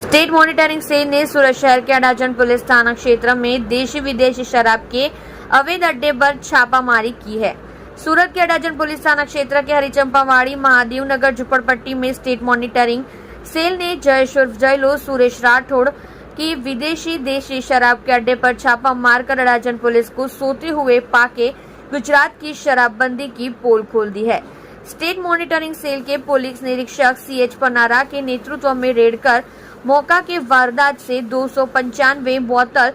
State monitoring cell ने सूरत शहर के अडाजन पुलिस थाना क्षेत्र में देशी विदेशी शराब के अवैध अड्डे पर छापामारी की है। सूरत के अडाजन पुलिस थाना क्षेत्र के हरिचंपावाड़ी महादेव नगर झुपड़पट्टी में स्टेट मॉनिटरिंग सेल ने जयेश उर्फ जयलो सुरेश राठौड़ की विदेशी देशी शराब के अड्डे पर छापा मारकर अडाजन पुलिस को सोते हुए पाके गुजरात की शराबबंदी की पोल खोल दी है। स्टेट मॉनिटरिंग सेल के पुलिस निरीक्षक CH पनारा के नेतृत्व में रेड कर मौका के वारदात से 295 बोतल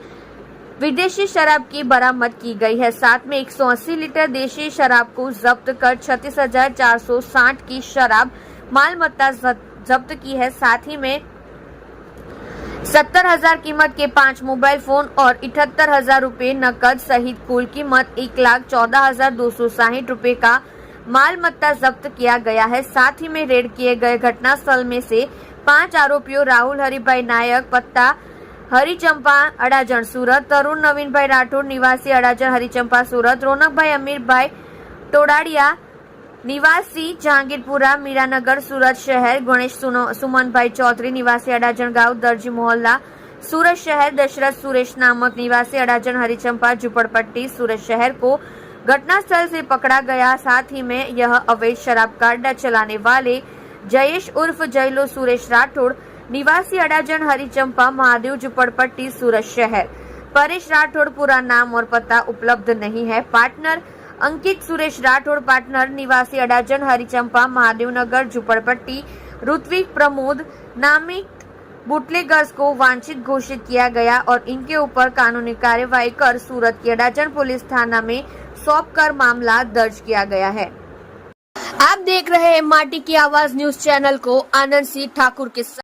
विदेशी शराब की बरामद की गई है। साथ में 180 लीटर देशी शराब को जब्त कर 36,460 की शराब मालमत्ता जब्त की है। साथ ही में 70,000 कीमत के 5 मोबाइल फोन और 78,000 रूपए नकद सहित कुल कीमत 1,14,260 रूपए का मालमत्ता जब्त किया गया है। साथ ही में रेड किए गए घटनास्थल में से 5 आरोपियों राहुल हरिभाई नायक पत्ता हरिचंपा अडाजन सूरत, तरुण नवीनभाई राठौड़ निवासी अडाजन हरिचंपा सूरत, रौनकभाई अमीरभाई टोडाड़िया निवासी जहांगीरपुरा मीरानगर सूरत शहर, गणेश सुमनभाई चौधरी निवासी अडाजन गांव दर्जी मोहल्ला सूरत शहर, दशरथ सुरेश नामक निवासी अडाजन हरिचंपा झुपड़पट्टी सूरत शहर को घटनास्थल से पकड़ा गया। साथ ही में यह अवैध शराब का अड्डा चलाने वाले जयेश उर्फ जयलो सुरेश राठौड़ निवासी अडाजन हरिचंपा महादेव झुपड़पट्टी सूरत शहर, परेश राठौड़ पूरा नाम और पता उपलब्ध नहीं है। पार्टनर अंकित सुरेश राठौड़ पार्टनर निवासी अडाजन हरिचंपा महादेवनगर झुपड़पट्टी, ऋत्विक प्रमोद नामिक बुटलेगर्स को वांछित घोषित किया गया और इनके ऊपर कानूनी कार्यवाही कर सूरत की अडाजन पुलिस थाना में सौंपकर मामला दर्ज किया गया है। आप देख रहे हैं माटी की आवाज न्यूज चैनल को आनंद सिंह ठाकुर के साथ।